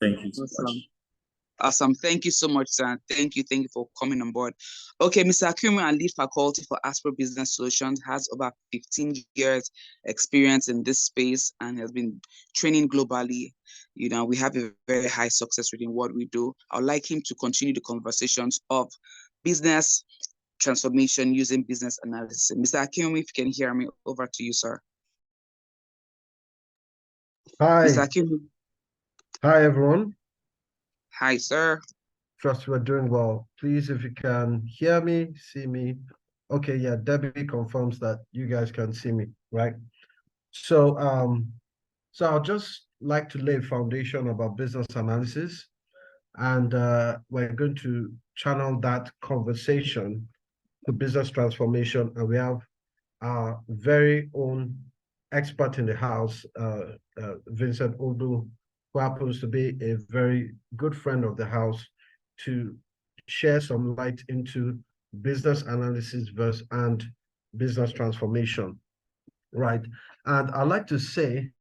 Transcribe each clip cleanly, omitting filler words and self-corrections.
Thank you so much. Awesome. Thank you so much, sir. Thank you for coming on board. Okay, Mr. Akinwumi, our lead faculty for Aspro Business Solutions, has over 15 years experience in this space and has been training globally. You know, we have a very high success rate in what we do. I would like him to continue the conversations of business transformation using business analysis. Mr. Akinwumi, if you can hear me, over to you, sir. Hi. Mr. Akinwumi. Hi, everyone. Hi, sir. Trust we're doing well. Please, if you can hear me, see me. Okay, yeah, Debbie confirms that you guys can see me, right? So, so I'll just like to lay a foundation about business analysis, and we're going to channel that conversation to business transformation, and we have our very own expert in the house, Vincent Odu, who happens to be a very good friend of the house, to share some light into business analysis and business transformation, right? And I like to say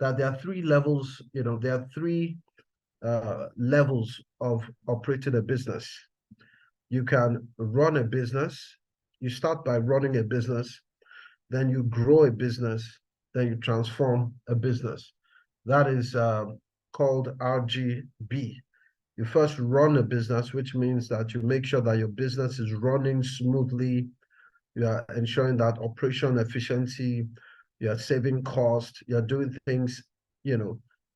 that there are three levels, there are three levels of operating a business. You can run a business. You start by running a business, then you grow a business, then you transform a business. That is called RGB. You first run a business, which means that you make sure that your business is running smoothly. You are ensuring that operation efficiency, you are saving cost, you're doing things,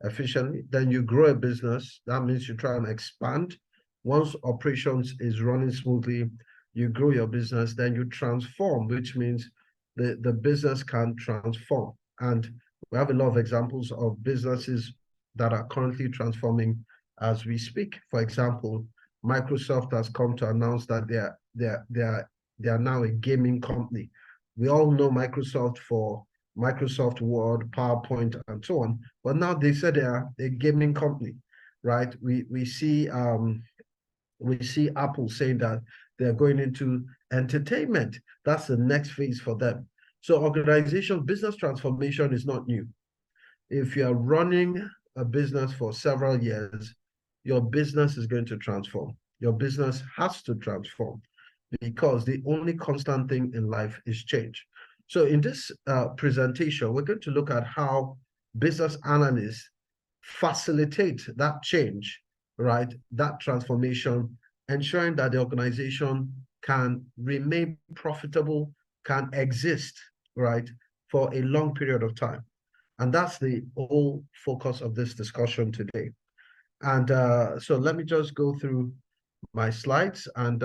efficiently. Then you grow a business. That means you try and expand. Once operations is running smoothly, you grow your business, then you transform, which means the business can transform. And we have a lot of examples of businesses that are currently transforming as we speak. For example, Microsoft has come to announce that they are now a gaming company. We all know Microsoft for Microsoft Word, PowerPoint, and so on. But now they said they are a gaming company, right? We see Apple saying that they're going into entertainment. That's the next phase for them. So organizational business transformation is not new. If you are running a business for several years, your business is going to transform. Your business has to transform because the only constant thing in life is change. So in this presentation, we're going to look at how business analysts facilitate that change, right? That transformation, ensuring that the organization can remain profitable, can exist, right, for a long period of time. And that's the whole focus of this discussion today. And so let me just go through my slides, and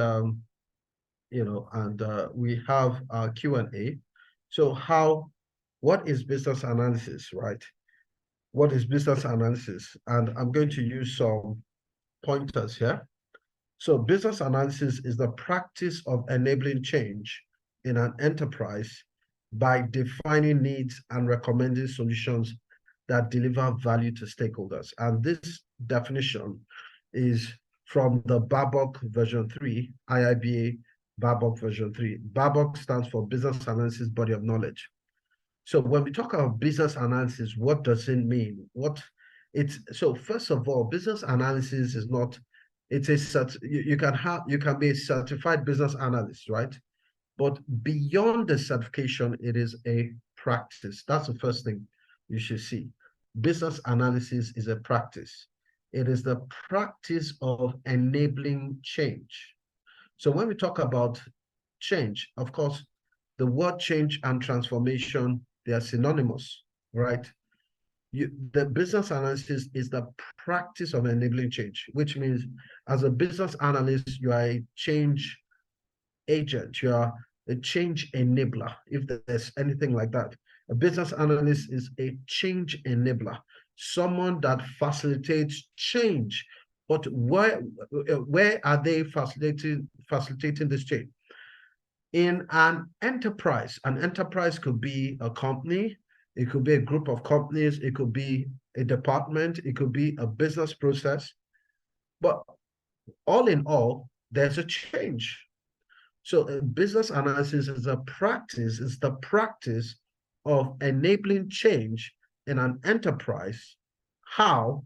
we have our Q&A. So what is business analysis, right? What is business analysis? And I'm going to use some pointers here. So business analysis is the practice of enabling change in an enterprise by defining needs and recommending solutions that deliver value to stakeholders. And this definition is from the BABOK version 3, IIBA BABOK version 3. BABOK stands for Business Analysis Body of Knowledge. So when we talk about business analysis, what does it mean? So first of all, business analysis is not, you can be a certified business analyst, right? But beyond the certification, it is a practice. That's the first thing you should see. Business analysis is a practice. It is the practice of enabling change. So when we talk about change, of course, the word change and transformation, they are synonymous, right? The business analysis is the practice of enabling change, which means as a business analyst, you are a change agent, you are a change enabler, if there's anything like that. A business analyst is a change enabler, someone that facilitates change. But where are they facilitating this change? In an enterprise could be a company, it could be a group of companies, it could be a department, it could be a business process. But all in all, there's a change. So business analysis is a practice, it's the practice of enabling change in an enterprise. How?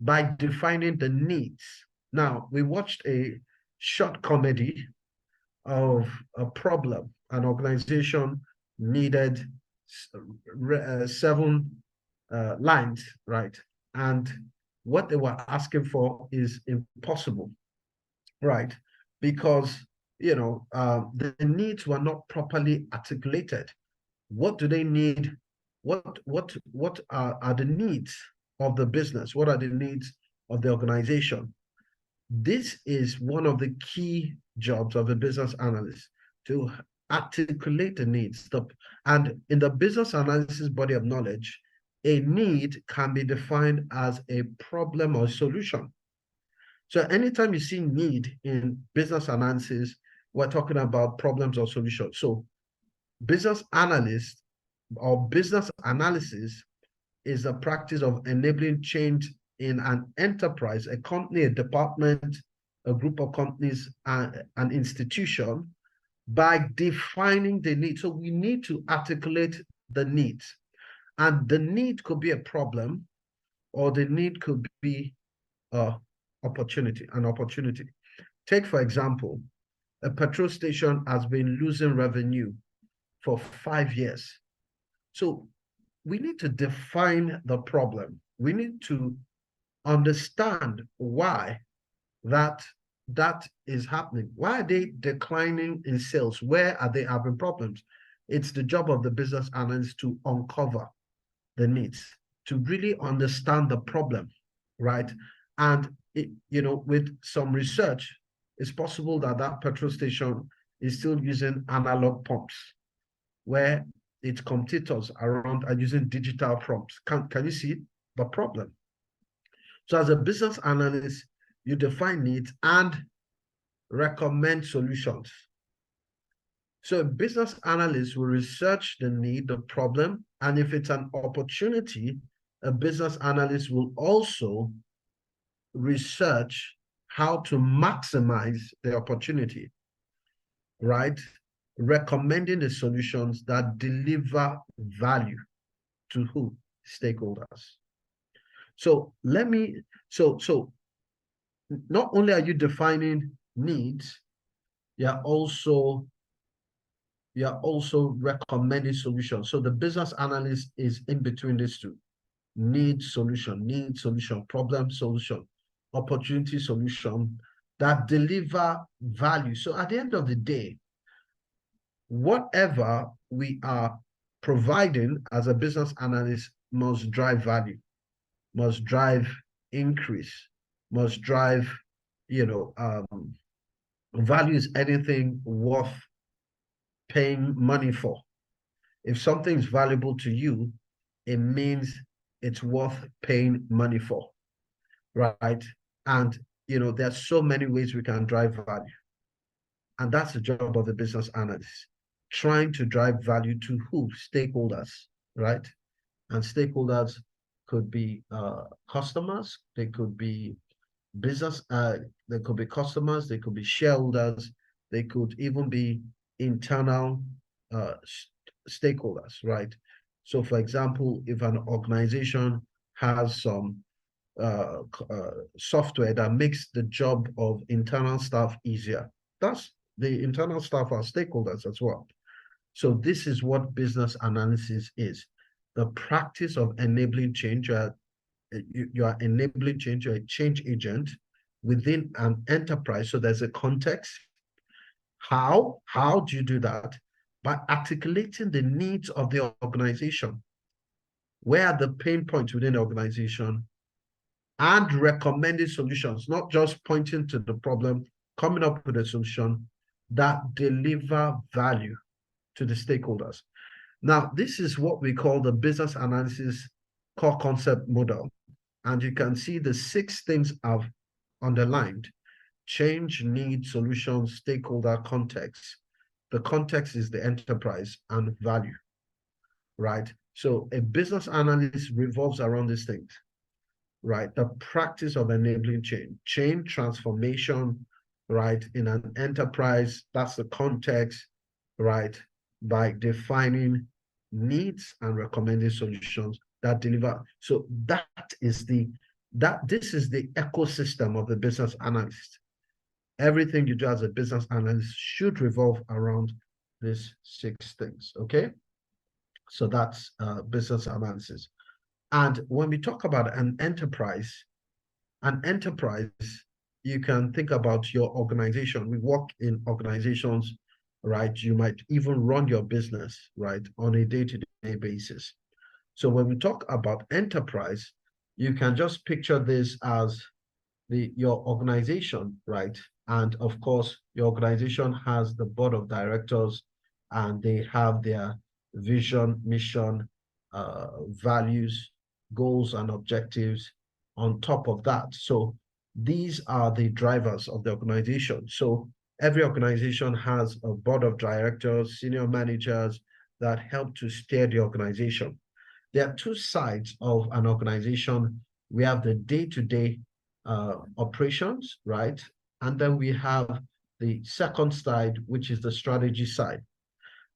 by defining the needs. Now, we watched a short comedy of a problem. An organization needed 7 lines, right? And what they were asking for is impossible, right? Because the needs were not properly articulated. What do they need? What are the needs of the business? What are the needs of the organization? This is one of the key jobs of a business analyst, to articulate the needs. And in the business analysis body of knowledge, a need can be defined as a problem or solution. So anytime you see need in business analysis, we're talking about problems or solutions. So business analyst or business analysis is the practice of enabling change in an enterprise, a company, a department, a group of companies, an institution, by defining the need. So we need to articulate the needs. And the need could be a problem, or the need could be an opportunity. Take, for example, a petrol station has been losing revenue for 5 years. So we need to define the problem. We need to understand why that is happening. Why are they declining in sales? Where are they having problems? It's the job of the business analyst to uncover the needs, to really understand the problem, right? And with some research, it's possible that that petrol station is still using analog pumps, where its competitors around are using digital prompts. Can you see the problem? So as a business analyst, you define needs and recommend solutions. So a business analyst will research the need, the problem, and if it's an opportunity, a business analyst will also research how to maximize the opportunity, right? Recommending the solutions that deliver value to who? Stakeholders. So not only are you defining needs, you're also recommending solutions. So the business analyst is in between these two: need solution, problem solution, opportunity solution, that deliver value. So at the end of the day, whatever we are providing as a business analyst must drive value, must drive increase, must drive, value is anything worth paying money for. If something is valuable to you, it means it's worth paying money for, right? And, there's so many ways we can drive value. And that's the job of the business analyst, trying to drive value to who? Stakeholders, right? And stakeholders could be customers, they could be business, they could be customers, they could be shareholders, they could even be internal stakeholders, right? So for example, if an organization has some software that makes the job of internal staff easier, that's the internal staff are stakeholders as well. So this is what business analysis is: the practice of enabling change. You are enabling change. You're a change agent within an enterprise. So there's a context. How do you do that? By articulating the needs of the organization. Where are the pain points within the organization? And recommending solutions, not just pointing to the problem, coming up with a solution that deliver value to the stakeholders. Now, this is what we call the business analysis core concept model. And you can see the 6 things I've underlined: change, need, solution, stakeholder, context. The context is the enterprise, and value, right? So a business analyst revolves around these things, right? The practice of enabling change transformation, right? In an enterprise, that's the context, right? By defining needs and recommending solutions that deliver. So that is the this is the ecosystem of the business analyst. Everything you do as a business analyst should revolve around these 6 things, okay? So that's business analysis. And when we talk about an enterprise, you can think about your organization. We work in organizations, right? You might even run your business, right, on a day-to-day basis. So when we talk about enterprise, you can just picture this as your organization, right? And of course, your organization has the board of directors, and they have their vision, mission, values, goals, and objectives on top of that. So these are the drivers of the organization. So every organization has a board of directors, senior managers that help to steer the organization. There are 2 sides of an organization. We have the day-to-day operations, right? And then we have the second side, which is the strategy side.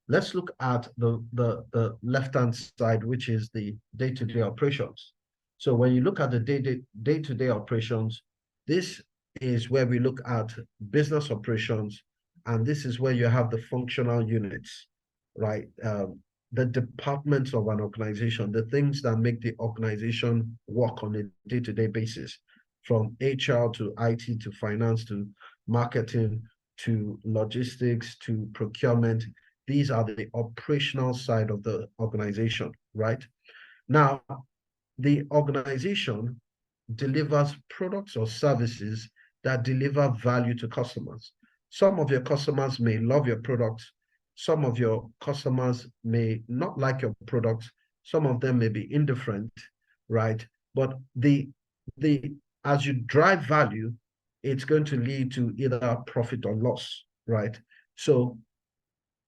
Let's look at the left-hand side, which is the day-to-day operations. So when you look at the day-to-day operations, this is where we look at business operations, and this is where you have the functional units, right? The departments of an organization, the things that make the organization work on a day-to-day basis, from HR to IT to finance to marketing to logistics to procurement. These are the operational side of the organization, right? Now, the organization delivers products or services that deliver value to customers. Some of your customers may love your products. Some of your customers may not like your products. Some of them may be indifferent, right? But as you drive value, it's going to lead to either profit or loss, right? So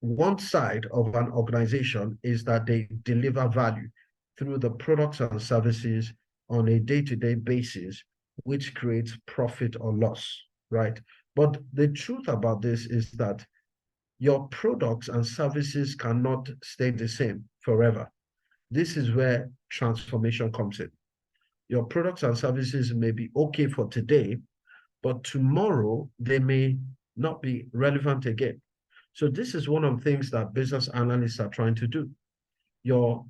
one side of an organization is that they deliver value through the products and services on a day-to-day basis, which creates profit or loss, right? But the truth about this is that your products and services cannot stay the same forever. This is where transformation comes in. Your products and services may be okay for today, but tomorrow they may not be relevant again. So this is one of the things that business analysts are trying to do. Your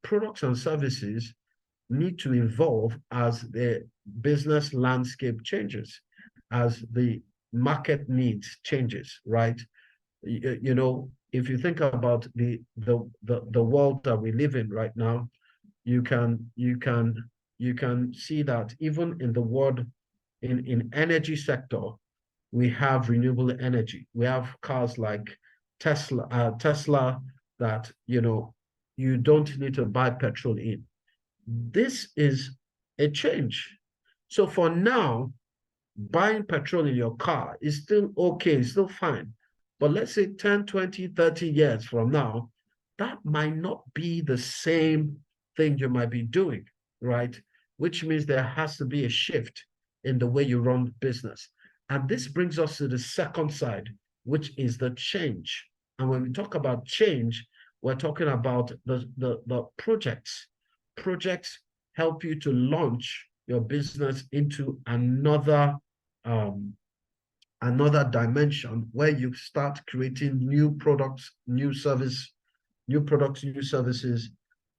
products and services need to evolve as the business landscape changes, as the market needs changes, right? You know, if you think about the world that we live in right now, you can see that even in the world, in energy sector, we have renewable energy. We have cars like Tesla that, you know, you don't need to buy petrol in. This is a change. So for now, buying petrol in your car is still okay, still fine. But let's say 10, 20, 30 years from now, that might not be the same thing you might be doing, right? Which means there has to be a shift in the way you run business. And this brings us to the second side, which is the change. And when we talk about change, we're talking about the projects. Projects help you to launch your business into another dimension where you start creating new products, new services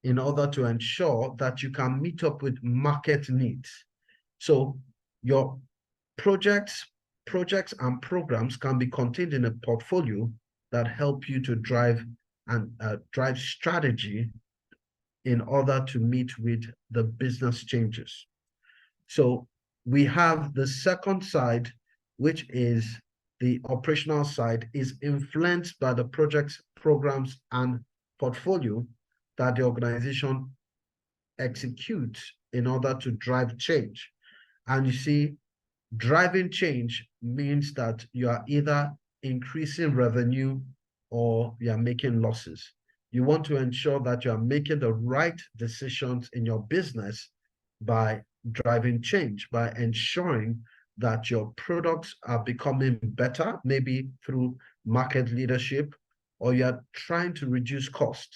in order to ensure that you can meet up with market needs. So your projects and programs can be contained in a portfolio that help you to drive strategy in order to meet with the business changes. So we have the second side, which is the operational side, is influenced by the projects, programs, and portfolio that the organization executes in order to drive change. And you see, driving change means that you are either increasing revenue or you are making losses. You want to ensure that you are making the right decisions in your business by driving change, by ensuring that your products are becoming better, maybe through market leadership, or you are trying to reduce cost.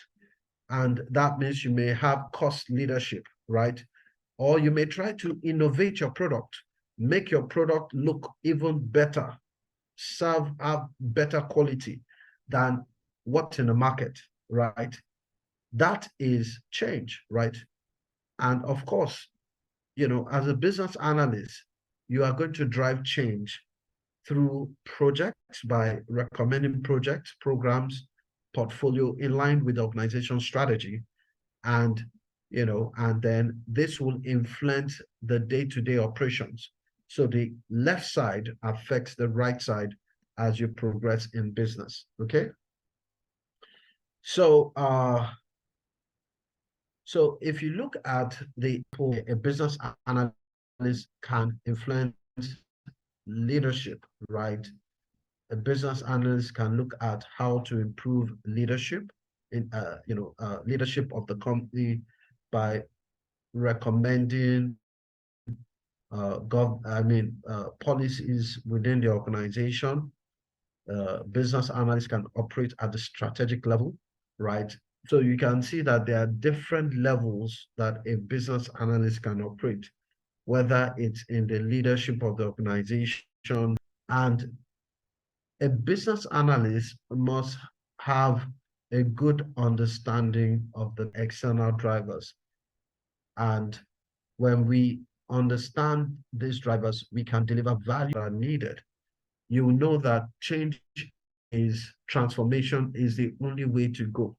And that means you may have cost leadership, right? or you may try to innovate your product, make your product look even better, have better quality than what's in the market, right? That is change, right? And of course, you know, as a business analyst, you are going to drive change through projects by recommending projects, programs, portfolio in line with the organization strategy. And, you know, and then this will influence the day-to-day operations. So the left side affects the right side as you progress in business. Okay. So so if you look at a business analyst can influence leadership, right? A business analyst can look at how to improve leadership in leadership of the company by recommending policies within the organization. Business analysts can operate at the strategic level, right? So you can see that there are different levels that a business analyst can operate, whether it's in the leadership of the organization. And a business analyst must have a good understanding of the external drivers. And when we understand these drivers, we can deliver value that are needed. You will know that transformation is the only way to go,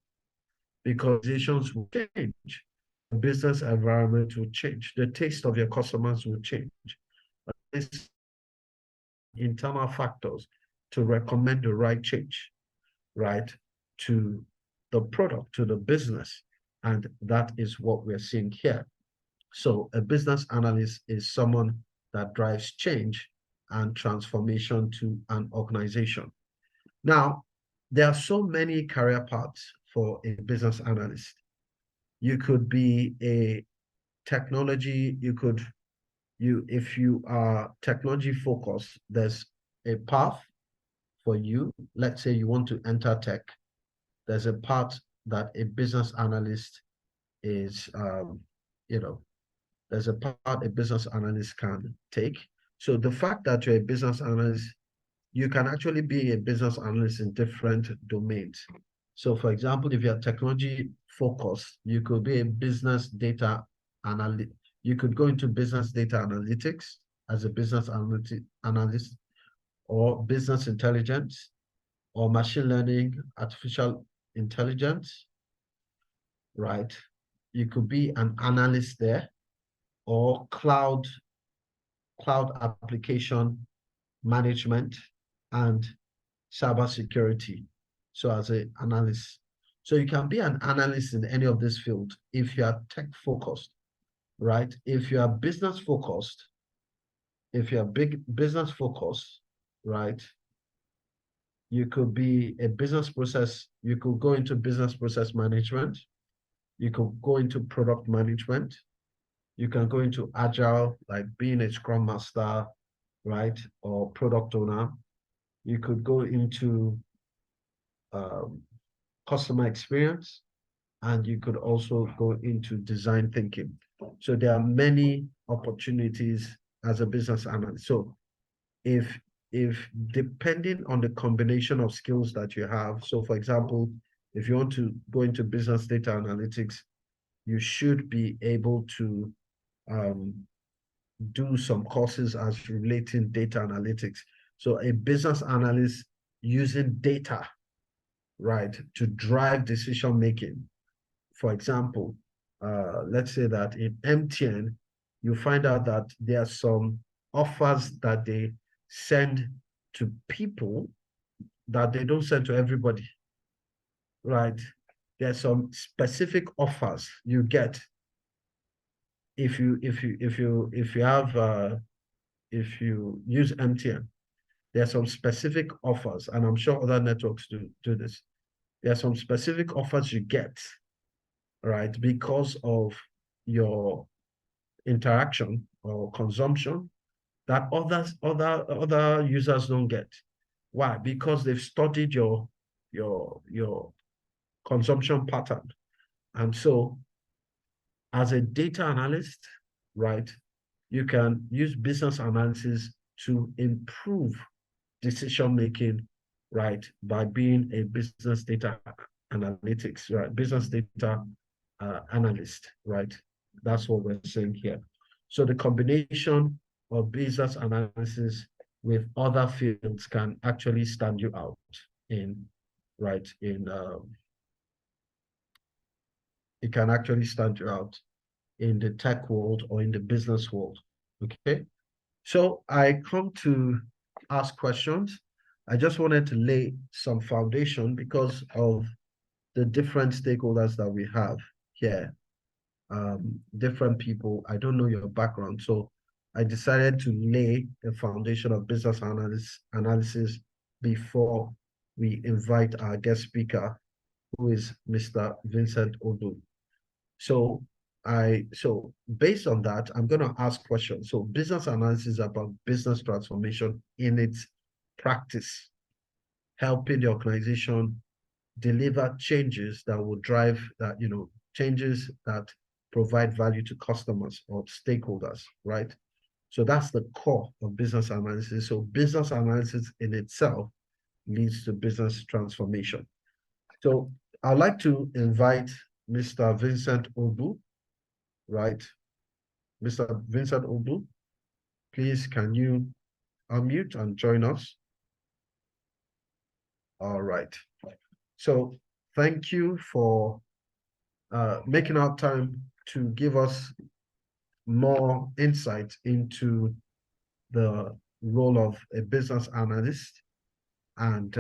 because organizations will change, the business environment will change, the taste of your customers will change. It's internal factors to recommend the right change, right, to the product, to the business. And that is what we're seeing here. So a business analyst is someone that drives change and transformation to an organization. Now, there are so many career paths for a business analyst. You could be a technology, if you are technology focused, there's a path for you. Let's say you want to enter tech. There's a path that a business analyst is, there's a path a business analyst can take. So the fact that you're a business analyst, you can actually be a business analyst in different domains. So for example, if you're technology focused, you could be a business data analyst. You could go into business data analytics as a business analyst, or business intelligence, or machine learning, artificial intelligence, right? You could be an analyst there, or cloud application management and cybersecurity. So as an analyst, so you can be an analyst in any of this field if you are tech focused, right? If you are business focused, if you're big business focused, right? You could be a business process. You could go into business process management. You could go into product management. You can go into agile, like being a scrum master, right? Or product owner. You could go into customer experience, and you could also go into design thinking. So there are many opportunities as a business analyst. So if depending on the combination of skills that you have, so for example, if you want to go into business data analytics, you should be able to do some courses as relating data analytics. So a business analyst using data, right, to drive decision making. For example, let's say that in MTN, you find out that there are some offers that they send to people that they don't send to everybody, right? There's some specific offers you get if you use MTN. There are some specific offers, and I'm sure other networks do this. There are some specific offers you get, right, because of your interaction or consumption that other users don't get. Why? Because they've studied your consumption pattern. And so as a data analyst, right? You can use business analysis to improve decision making, right? By being a business data analytics, right? Business data analyst, right? That's what we're saying here. So the combination of business analysis with other fields can actually stand you out in, right? It can actually stand you out in the tech world or in the business world. Okay. So I come to ask questions. I just wanted to lay some foundation because of the different stakeholders that we have here. Different people. I don't know your background. So I decided to lay a foundation of business analysis before we invite our guest speaker, who is Mr. Vincent Odu. So based on that, I'm going to ask questions. So business analysis is about business transformation in its practice, helping the organization deliver changes that will drive that, changes that provide value to customers or stakeholders, right? So that's the core of business analysis. So business analysis in itself leads to business transformation. So I'd like to invite Mr. Vincent Obu, right? Mr. Vincent Obu, please can you unmute and join us? All right. So thank you for making out time to give us more insight into the role of a business analyst and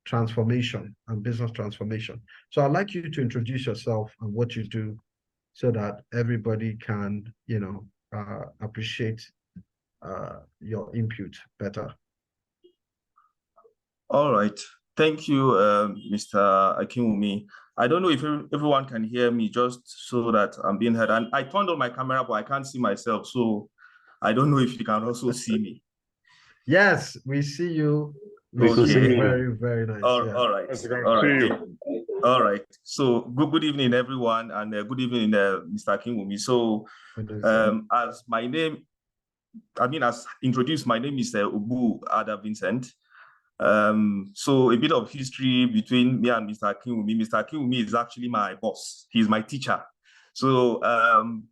transformation and business transformation. So I'd like you to introduce yourself and what you do so that everybody can, appreciate your input better. All right. Thank you, Mr. Akinwumi. I don't know if everyone can hear me, just so that I'm being heard. And I turned on my camera, but I can't see myself. So I don't know if you can also see me. Yes, we see you. Okay. Very, very nice. All right. All right. All right. So good evening, everyone, and good evening, Mr. Akinwumi. So as introduced, my name is Obu Ada Vincent. So a bit of history between me and Mr. Akinwumi. Mr. Akinwumi is actually my boss. He's my teacher. So I'm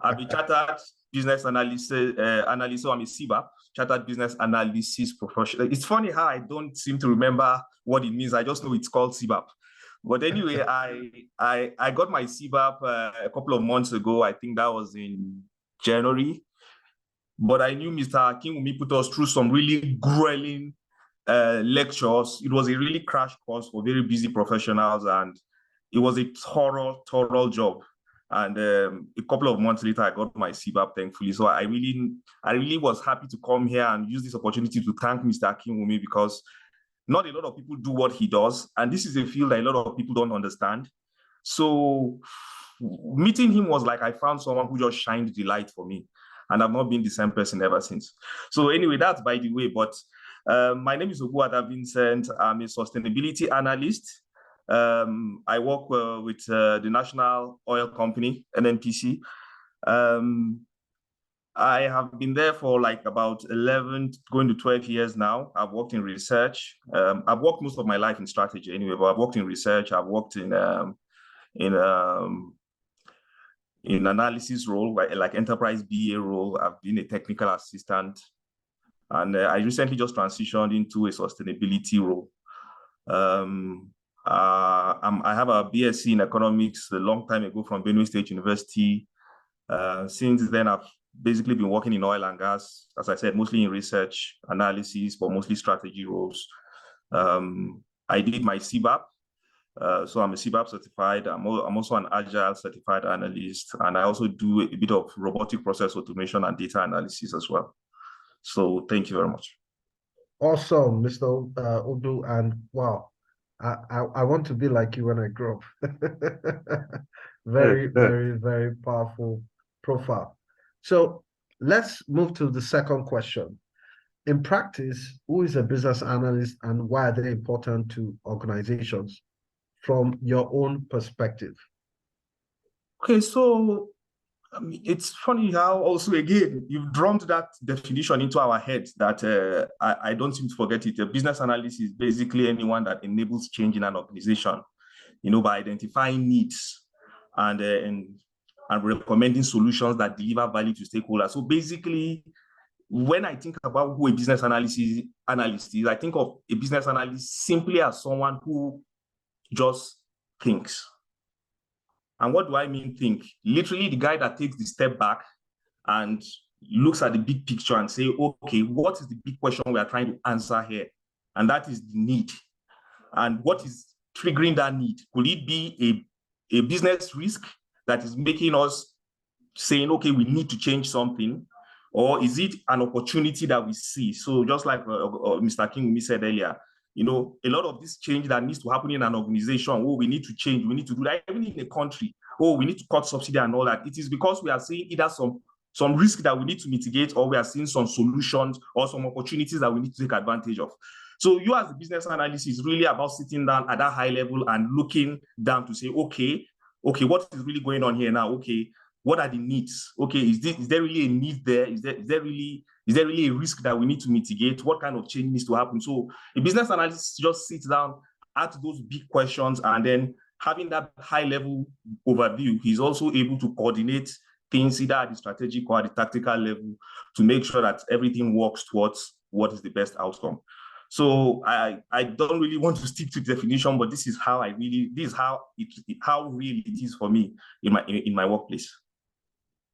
a chartered business analyst, so I'm a CBAP, chartered business analysis professional. It's funny how I don't seem to remember what it means. I just know it's called CBAP. But anyway, I got my CBAP a couple of months ago. I think that was in January. But I knew Mr. Akinwumi put us through some really grueling lectures. It was a really crash course for very busy professionals, and it was a thorough job. And a couple of months later, I got my CBAP, thankfully. So I really was happy to come here and use this opportunity to thank Mr. Akinwumi, because not a lot of people do what he does, and this is a field that a lot of people don't understand. So meeting him was like I found someone who just shined the light for me, and I've not been the same person ever since. So anyway, that's by the way. But my name is Obu Ada Vincent. I'm a sustainability analyst. I work with the National Oil Company, NNPC. I have been there for like about 11, going to 12 years now. I've worked in research. I've worked most of my life in strategy anyway, but I've worked in research. I've worked in analysis role, like enterprise BA role. I've been a technical assistant. And I recently just transitioned into a sustainability role. I have a BSc in economics a long time ago from Benue State University. Since then, I've basically been working in oil and gas, as I said, mostly in research, analysis, but mostly strategy roles. I did my CBAP. So I'm a CBAP certified. I'm also an Agile certified analyst, and I also do a bit of robotic process automation and data analysis as well. So thank you very much. Awesome, Mr. Odu, and wow, I want to be like you when I grow up. Very, very, very powerful profile. So let's move to the second question. In practice, who is a business analyst and why are they important to organizations from your own perspective? Okay, so I mean, it's funny how also, again, you've drummed that definition into our heads that I don't seem to forget it. A business analyst is basically anyone that enables change in an organization, by identifying needs and recommending solutions that deliver value to stakeholders. So basically, when I think about who a business analyst is, I think of a business analyst simply as someone who just thinks. And what do I mean think? Literally the guy that takes the step back and looks at the big picture and say, okay, what is the big question we are trying to answer here? And that is the need. And what is triggering that need? Could it be a business risk that is making us saying, okay, we need to change something? Or is it an opportunity that we see? So just like Mr. King said earlier, a lot of this change that needs to happen in an organization, we need to change, we need to do that, even in a country, we need to cut subsidy and all that. It is because we are seeing either some risk that we need to mitigate, or we are seeing some solutions or some opportunities that we need to take advantage of. So you as a business analyst is really about sitting down at that high level and looking down to say, okay, what is really going on here now? Okay, what are the needs? Okay, is there really a need there? Is there really a risk that we need to mitigate? What kind of change needs to happen? So a business analyst just sits down, asks those big questions, and then having that high level overview, he's also able to coordinate things either at the strategic or at the tactical level to make sure that everything works towards what is the best outcome. So I don't really want to stick to the definition, but this is how how real it is for me in my workplace.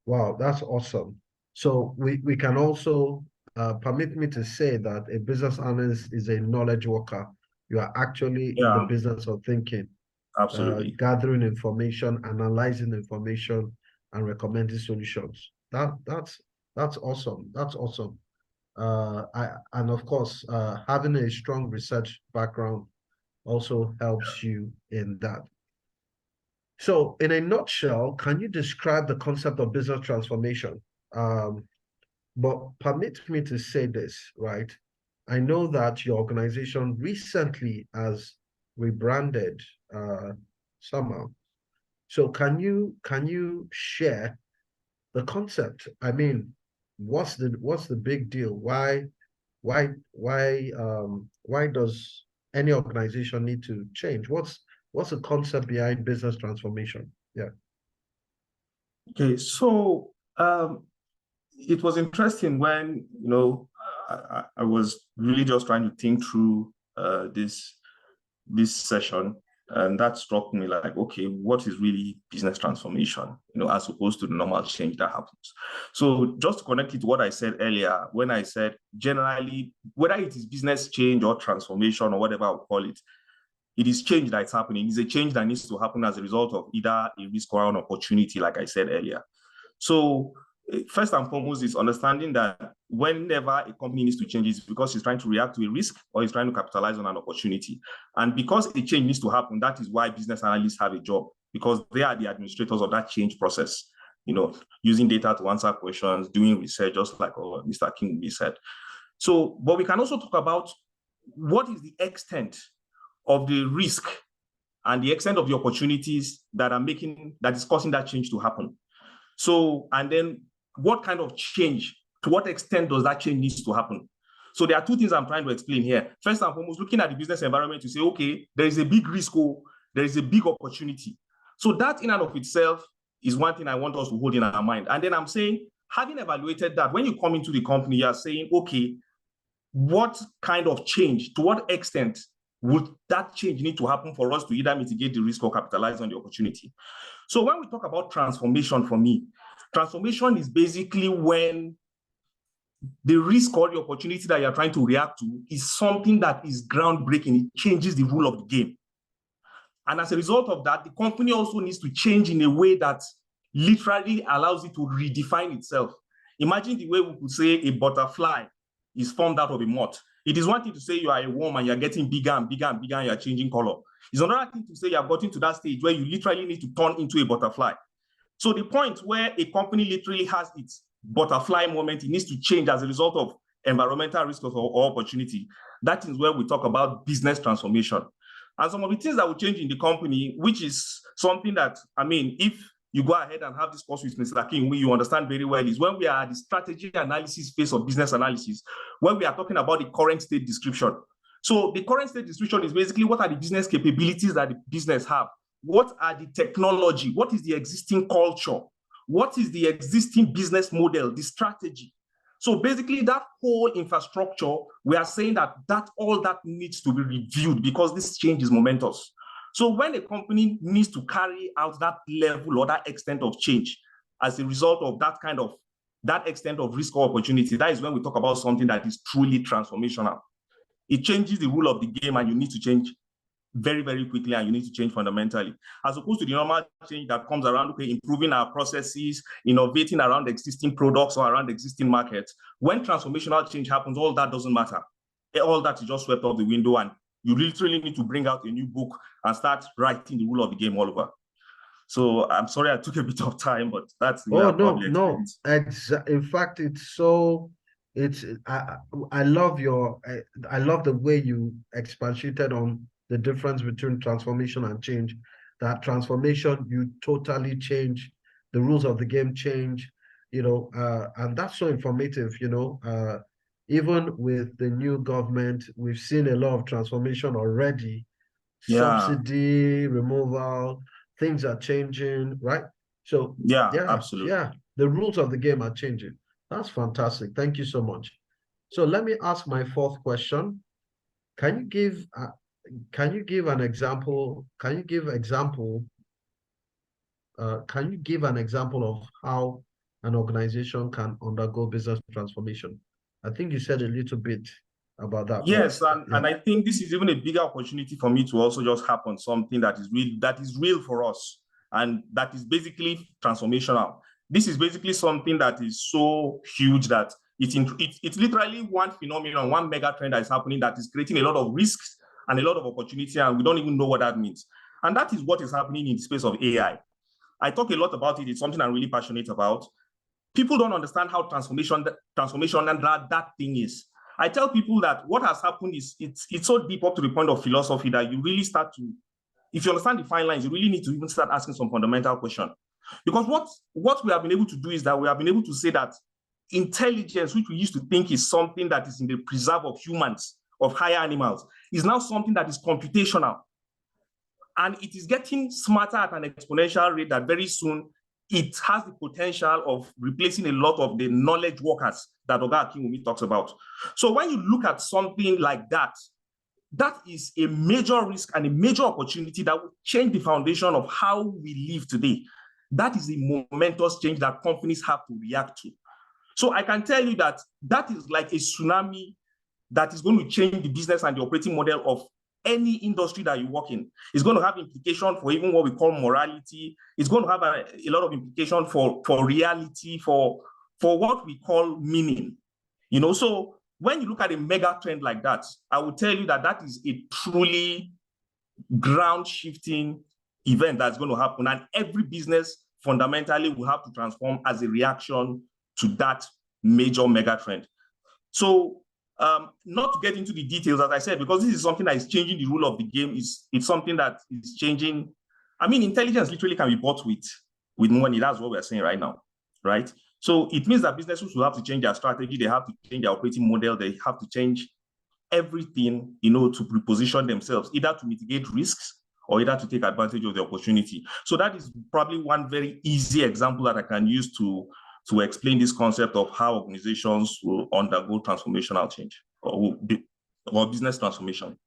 Wow, that's awesome. So we can also permit me to say that a business analyst is a knowledge worker. You are actually in the business of thinking, absolutely, gathering information, analyzing information, and recommending solutions. That's awesome. That's awesome. And of course, having a strong research background also helps you in that. So in a nutshell, can you describe the concept of business transformation? But permit me to say this, right? I know that your organization recently has rebranded somehow. So can you share the concept? I mean, what's the big deal? Why does any organization need to change? What's the concept behind business transformation? Yeah. Okay, so it was interesting when I was really just trying to think through this session, and that struck me like, okay, what is really business transformation? As opposed to the normal change that happens. So just to connect it to what I said earlier, when I said generally, whether it is business change or transformation or whatever I'll call it, it is change that's happening. It's a change that needs to happen as a result of either a risk or an opportunity, like I said earlier. So first and foremost is understanding that whenever a company needs to change, it's because it's trying to react to a risk or it's trying to capitalize on an opportunity. And because a change needs to happen, that is why business analysts have a job, because they are the administrators of that change process, using data to answer questions, doing research, just like Mr. King said. So, but we can also talk about what is the extent of the risk and the extent of the opportunities that is causing that change to happen. So, and then what kind of change, to what extent does that change needs to happen? So there are two things I'm trying to explain here. First and foremost, looking at the business environment to say, okay, there is a big risk, there is a big opportunity. So that in and of itself is one thing I want us to hold in our mind. And then I'm saying, having evaluated that, when you come into the company, you're saying, okay, what kind of change, to what extent would that change need to happen for us to either mitigate the risk or capitalize on the opportunity? So when we talk about transformation, for me, transformation is basically when the risk or the opportunity that you're trying to react to is something that is groundbreaking. It changes the rule of the game. And as a result of that, the company also needs to change in a way that literally allows it to redefine itself. Imagine the way we could say a butterfly is formed out of a moth. It is one thing to say you are a worm and you're getting bigger and bigger and bigger and you're changing color. It's another thing to say you have gotten to that stage where you literally need to turn into a butterfly. So the point where a company literally has its butterfly moment, it needs to change as a result of environmental risk or opportunity. That is where we talk about business transformation. And some of the things that will change in the company, which is something that, I mean, if you go ahead and have this course with Mr. King, you understand very well, is when we are at the strategy analysis phase of business analysis, when we are talking about the current state description. So the current state description is basically what are the business capabilities that the business have? What are the technology? What is the existing culture? What is the existing business model, the strategy? So basically that whole infrastructure, we are saying that all that needs to be reviewed because this change is momentous. So when a company needs to carry out that level or that extent of change as a result of that extent of risk or opportunity, that is when we talk about something that is truly transformational. It changes the rule of the game and you need to change very, very quickly, and you need to change fundamentally, as opposed to the normal change that comes around, okay, improving our processes, innovating around existing products or around existing markets. When transformational change happens, all that doesn't matter. All that is just swept out the window, and you literally need to bring out a new book and start writing the rule of the game all over. So I'm sorry I took a bit of time, but that's the way In fact, I love I love the way you expatiated on the difference between transformation and change. That transformation, you totally change, the rules of the game change, and that's so informative, even with the new government, we've seen a lot of transformation already. Subsidy removal, things are changing, right? So yeah, absolutely. Yeah, the rules of the game are changing. That's fantastic. Thank you so much. So let me ask my fourth question. Can you give an example? Can you give an example of how an organization can undergo business transformation? I think you said a little bit about that. Yes, and I think this is even a bigger opportunity for me to also just harp on something that is real for us, and that is basically transformational. This is basically something that is so huge that it's literally one phenomenon, one mega trend that is happening that is creating a lot of risks and a lot of opportunity, and we don't even know what that means. And that is what is happening in the space of AI. I talk a lot about it. It's something I'm really passionate about. People don't understand how transformation and that thing is. I tell people that what has happened is it's so deep up to the point of philosophy that you really start to, if you understand the fine lines, you really need to even start asking some fundamental questions. Because what we have been able to do is that we have been able to say that intelligence, which we used to think is something that is in the preserve of humans, of higher animals, is now something that is computational. And it is getting smarter at an exponential rate that very soon it has the potential of replacing a lot of the knowledge workers that Oga Akinwumi talks about. So when you look at something like that, that is a major risk and a major opportunity that will change the foundation of how we live today. That is a momentous change that companies have to react to. So I can tell you that is like a tsunami that is going to change the business and the operating model of any industry that you work in. It's going to have implication for even what we call morality. It's going to have a lot of implication for reality, for what we call meaning. So when you look at a mega trend like that, I will tell you that is a truly ground-shifting event that's going to happen, and every business fundamentally will have to transform as a reaction to that major mega trend. So not to get into the details, as I said, because this is something that is changing the rule of the game. It's something that is changing. I mean, intelligence literally can be bought with money. That's what we're saying right now, right? So it means that businesses will have to change their strategy. They have to change their operating model. They have to change everything, to reposition themselves, either to mitigate risks or either to take advantage of the opportunity. So that is probably one very easy example that I can use to explain this concept of how organizations will undergo transformational change or business transformation.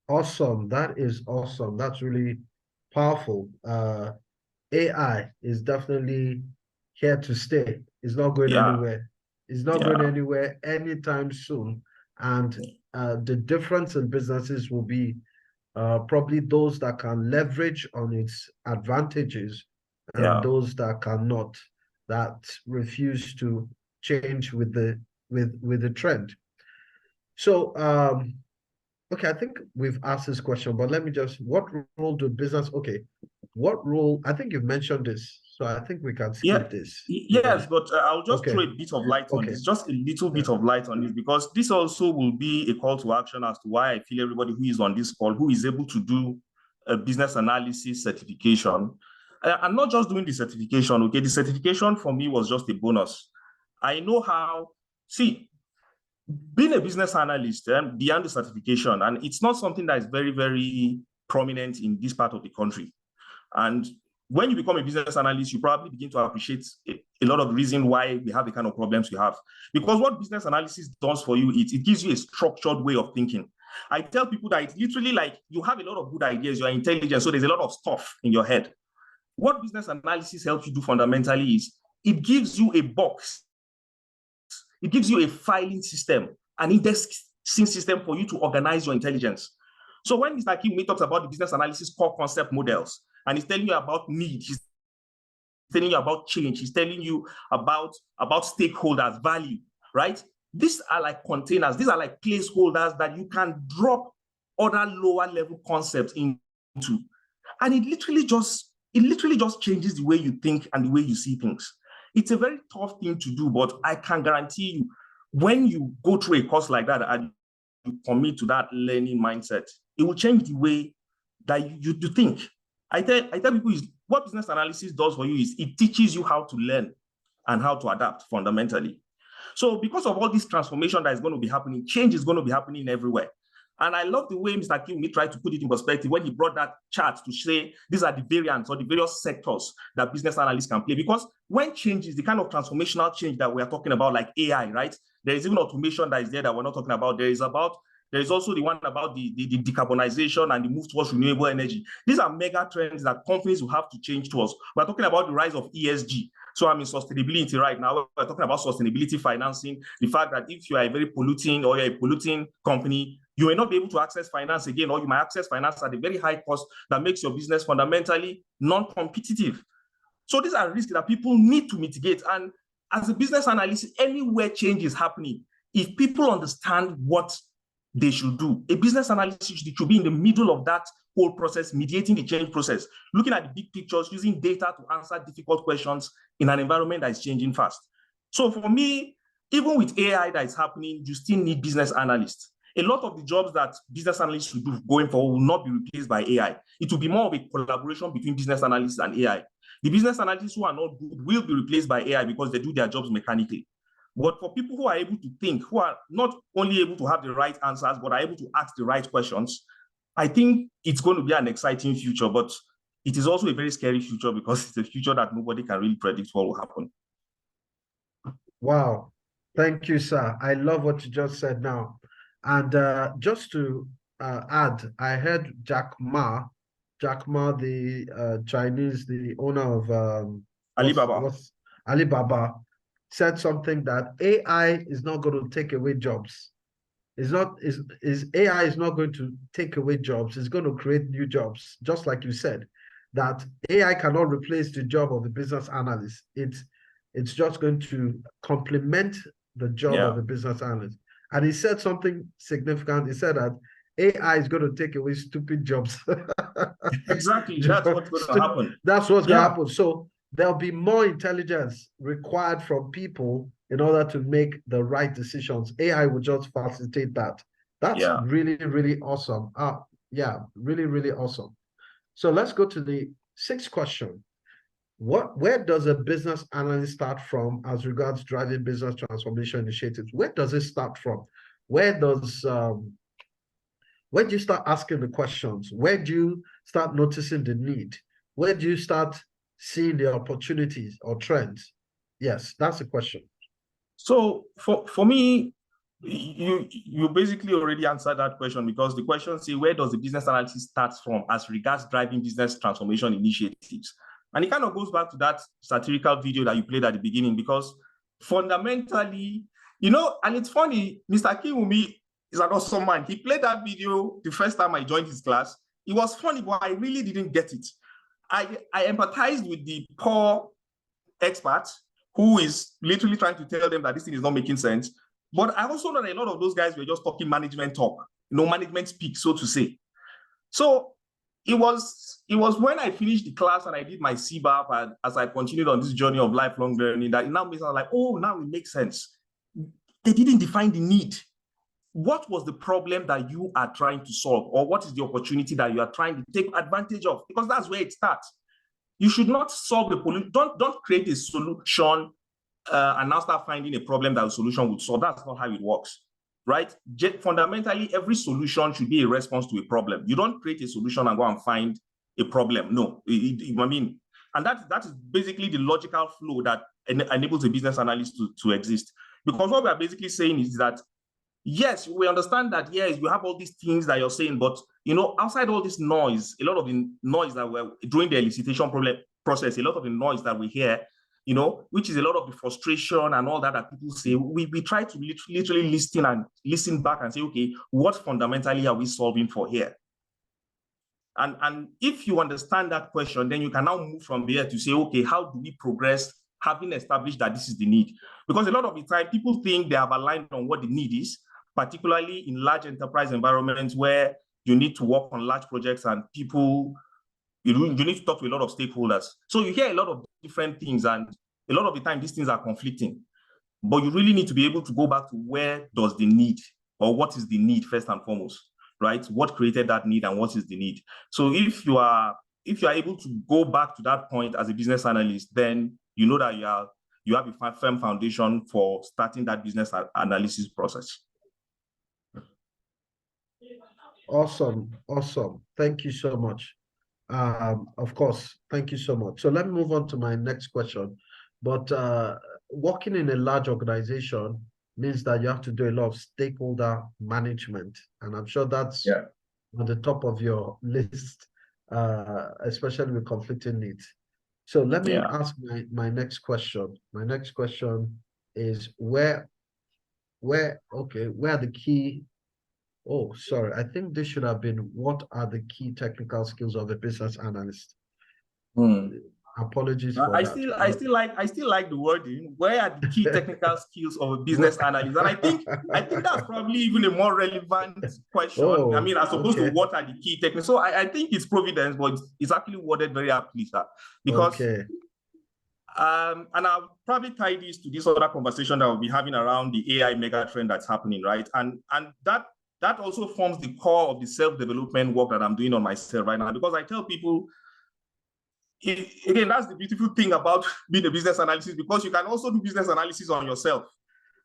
Awesome. That is awesome. That's really powerful. AI is definitely here to stay. It's not going anywhere. It's not going anywhere anytime soon. And the difference in businesses will be probably those that can leverage on its advantages and those that cannot, that refuse to change with the trend. So okay, I think we've asked this question, but let me just, what role do business, what role, I think you've mentioned this, so I think we can skip this. Yes, but I'll just throw a bit of light on this, just a little bit of light on this, because this also will be a call to action as to why I feel everybody who is on this call, who is able to do a business analysis certification, I'm not just doing the certification, okay? The certification for me was just a bonus. I know how, see, being a business analyst beyond the certification, and it's not something that is very, very prominent in this part of the country. And when you become a business analyst, you probably begin to appreciate a lot of the reason why we have the kind of problems we have. Because what business analysis does for you, it gives you a structured way of thinking. I tell people that it's literally like you have a lot of good ideas, you're intelligent, so there's a lot of stuff in your head. What business analysis helps you do fundamentally is it gives you a box. It gives you a filing system, an indexing system for you to organize your intelligence. So when Mr. Akinwumi talks about the business analysis core concept models, and he's telling you about need, he's telling you about change, he's telling you about stakeholders, value, right? These are like containers, these are like placeholders that you can drop other lower level concepts into. And it literally just changes the way you think and the way you see things. It's a very tough thing to do, but I can guarantee you, when you go through a course like that and you commit to that learning mindset, it will change the way that you think. I tell people what business analysis does for you is it teaches you how to learn and how to adapt fundamentally. So because of all this transformation that is going to be happening, change is going to be happening everywhere. And I love the way Mr. Akinwumi tried to put it in perspective when he brought that chart to say these are the variants or the various sectors that business analysts can play. Because when change is the kind of transformational change that we are talking about, like AI, right? There is even automation that is there that we're not talking about. There is also the one about the decarbonization and the move towards renewable energy. These are mega trends that companies will have to change towards. We're talking about the rise of ESG. So I'm in sustainability right now. We're talking about sustainability financing, the fact that if you are a very polluting or you're a polluting company, you may not be able to access finance again, or you might access finance at a very high cost that makes your business fundamentally non-competitive. So these are risks that people need to mitigate. And as a business analyst, anywhere change is happening, if people understand what they should do, a business analyst should be in the middle of that whole process, mediating the change process, looking at the big pictures, using data to answer difficult questions in an environment that is changing fast. So for me, even with AI that is happening, you still need business analysts. A lot of the jobs that business analysts should do going forward will not be replaced by AI. It will be more of a collaboration between business analysts and AI. The business analysts who are not good will be replaced by AI because they do their jobs mechanically. But for people who are able to think, who are not only able to have the right answers, but are able to ask the right questions, I think it's going to be an exciting future, but it is also a very scary future because it's a future that nobody can really predict what will happen. Wow. Thank you, sir. I love what you just said now. And just to add, I heard Jack Ma, the Chinese, the owner of Alibaba, said something that AI is not going to take away jobs. AI is not going to take away jobs. It's going to create new jobs. Just like you said, that AI cannot replace the job of the business analyst. It's just going to complement the job of the business analyst. And he said something significant. He said that AI is going to take away stupid jobs. Exactly. That's what's going to happen. That's what's going to happen. So there'll be more intelligence required from people in order to make the right decisions. AI will just facilitate that. That's really, really awesome. Really, really awesome. So let's go to the sixth question. Where does a business analyst start from as regards driving business transformation initiatives? Where does it start from? Where do you start asking the questions? Where do you start noticing the need? Where do you start seeing the opportunities or trends? Yes, that's the question. So for me, you basically already answered that question, because the question says, where does the business analysis start from as regards driving business transformation initiatives? And it kind of goes back to that satirical video that you played at the beginning, because fundamentally, and it's funny, Mr. Akinwumi is an awesome man. He played that video the first time I joined his class. It was funny, but I really didn't get it. I empathized with the poor expert who is literally trying to tell them that this thing is not making sense. But I also know that a lot of those guys were just talking management talk, management speak, so to say. So it was when I finished the class and I did my CBAP, and as I continued on this journey of lifelong learning, that it now makes sense. Like, oh, now it makes sense. They didn't define the need. What was the problem that you are trying to solve? Or what is the opportunity that you are trying to take advantage of? Because that's where it starts. You should not solve the problem. Don't create a solution and now start finding a problem that the solution would solve. That's not how it works, right? Fundamentally, every solution should be a response to a problem. You don't create a solution and go and find a problem. No, I mean, and that is basically the logical flow that enables a business analyst to exist. Because what we are basically saying is that, yes, we understand that, yes, you have all these things that you're saying, but, you know, outside all this noise, a lot of the noise that we're during the elicitation process, a lot of the noise that we hear, you know, which is a lot of the frustration and all that people say, we try to literally listen back and say, okay, what fundamentally are we solving for here? And if you understand that question, then you can now move from there to say, okay, how do we progress, having established that this is the need? Because a lot of the time, people think they have aligned on what the need is, particularly in large enterprise environments where you need to work on large projects and people, you need to talk to a lot of stakeholders. So you hear a lot of different things, and a lot of the time, these things are conflicting. But you really need to be able to go back to where does the need, or what is the need first and foremost, right? What created that need and what is the need? So if you are able to go back to that point as a business analyst, then you know that you have a firm foundation for starting that business analysis process. Awesome. Thank you so much. Of course, thank you so much. So let me move on to my next question. But working in a large organization means that you have to do a lot of stakeholder management. And I'm sure that's on the top of your list, especially with conflicting needs. So let me ask my next question. My next question is where are the key, oh, sorry, I think this should have been, what are the key technical skills of a business analyst? Apologies for that. I still like the wording. Where are the key technical skills of a business analyst? And I think that's probably even a more relevant question. I mean, as opposed to what are the key technical. So I think it's Providence, but it's actually worded very aptly, sir. Because and I'll probably tie this to this other conversation that we'll be having around the AI megatrend that's happening, right? And that also forms the core of the self-development work that I'm doing on myself right now. Because I tell people, again, that's the beautiful thing about being a business analyst, because you can also do business analysis on yourself,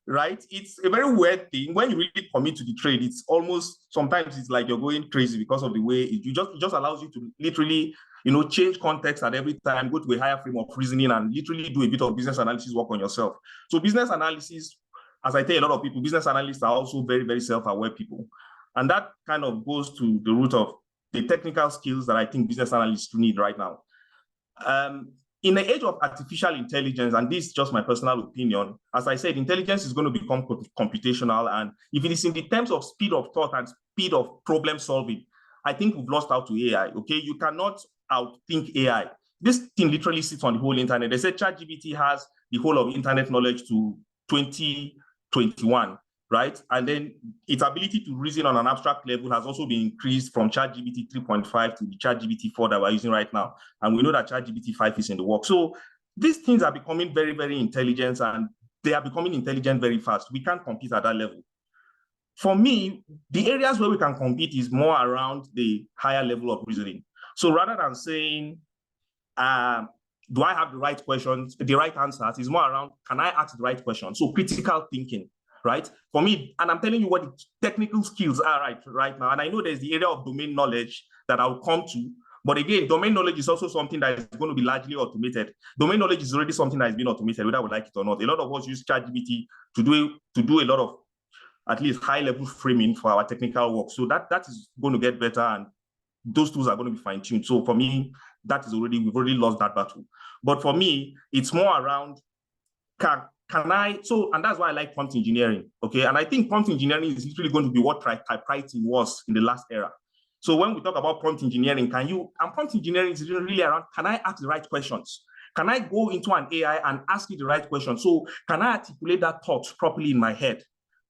right? It's a very weird thing. When you really commit to the trade, it's almost, sometimes it's like you're going crazy because of the way it just allows you to literally, you know, change context at every time, go to a higher frame of reasoning and literally do a bit of business analysis work on yourself. So business analysis, as I tell a lot of people, business analysts are also very, very self-aware people. And that kind of goes to the root of the technical skills that I think business analysts need right now. In the age of artificial intelligence, and this is just my personal opinion, as I said, intelligence is going to become computational. And if it is in the terms of speed of thought and speed of problem solving, I think we've lost out to AI, okay? You cannot outthink AI. This thing literally sits on the whole internet. They said ChatGPT has the whole of internet knowledge to 2021. Right? And then its ability to reason on an abstract level has also been increased from ChatGPT 3.5 to the ChatGPT 4 that we're using right now. And we know that ChatGPT 5 is in the works. So these things are becoming very, very intelligent, and they are becoming intelligent very fast. We can't compete at that level. For me, the areas where we can compete is more around the higher level of reasoning. So rather than saying, do I have the right questions, the right answers, is more around, can I ask the right questions? So critical thinking. Right? For me, and I'm telling you what the technical skills are right now. And I know there's the area of domain knowledge that I'll come to. But again, domain knowledge is also something that is going to be largely automated. Domain knowledge is already something that has been automated, whether we like it or not. A lot of us use ChatGPT to do a lot of at least high-level framing for our technical work. So that is going to get better, and those tools are going to be fine-tuned. So for me, we've already lost that battle. But for me, it's more around and that's why I like prompt engineering, okay? And I think prompt engineering is literally going to be what typewriting was in the last era. So when we talk about prompt engineering, prompt engineering is really around, can I ask the right questions? Can I go into an AI and ask it the right question? So can I articulate that thought properly in my head?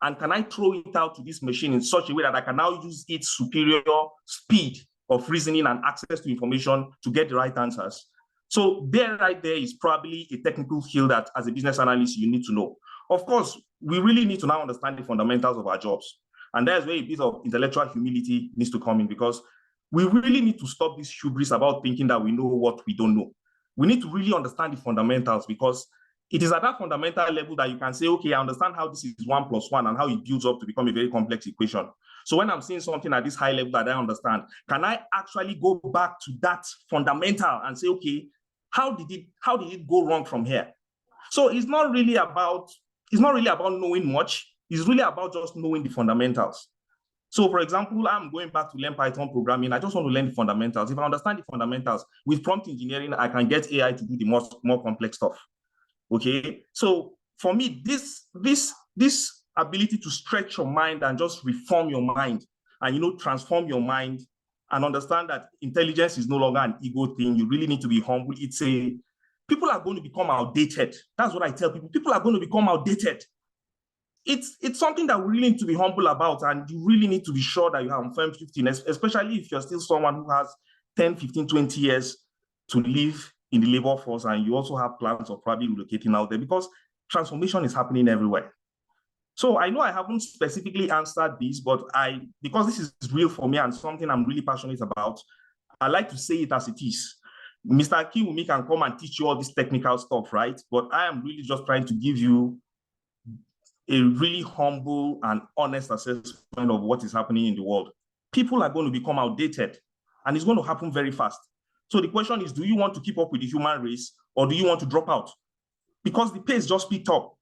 And can I throw it out to this machine in such a way that I can now use its superior speed of reasoning and access to information to get the right answers? So right there is probably a technical skill that as a business analyst, you need to know. Of course, we really need to now understand the fundamentals of our jobs. And that's where a bit of intellectual humility needs to come in, because we really need to stop this hubris about thinking that we know what we don't know. We need to really understand the fundamentals, because it is at that fundamental level that you can say, okay, I understand how this is 1 + 1 and how it builds up to become a very complex equation. So when I'm seeing something at this high level that I understand, can I actually go back to that fundamental and say, okay, how did it go wrong from here? So it's not really about knowing much. It's really about just knowing the fundamentals. So for example, I'm going back to learn Python programming. I just want to learn the fundamentals. If I understand the fundamentals, with prompt engineering, I can get AI to do the more complex stuff. Okay. So for me, this ability to stretch your mind and just reform your mind and, transform your mind and understand that intelligence is no longer an ego thing. You really need to be humble. People are going to become outdated. That's what I tell people. People are going to become outdated. It's something that we really need to be humble about, and you really need to be sure that you have firm 15, especially if you're still someone who has 10, 15, 20 years to live in the labor force, and you also have plans of probably relocating out there, because transformation is happening everywhere. So I know I haven't specifically answered this, but because this is real for me and something I'm really passionate about, I like to say it as it is. Mr. Akinwumi can come and teach you all this technical stuff, right? But I am really just trying to give you a really humble and honest assessment of what is happening in the world. People are going to become outdated, and it's going to happen very fast. So the question is, do you want to keep up with the human race, or do you want to drop out? Because the pace just picked up.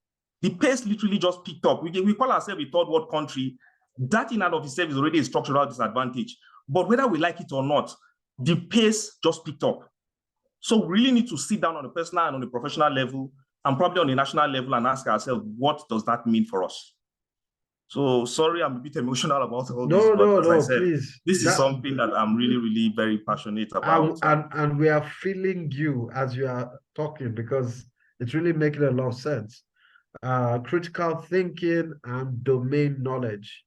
The pace literally just picked up. We call ourselves a third world country. That in and of itself is already a structural disadvantage. But whether we like it or not, the pace just picked up. So we really need to sit down on a personal and on a professional level, and probably on a national level, and ask ourselves, what does that mean for us? So sorry, I'm a bit emotional about all this. No, as I said, please. This is something that I'm really, really very passionate about. And we are feeling you as you are talking, because it's really making a lot of sense. Critical thinking and domain knowledge,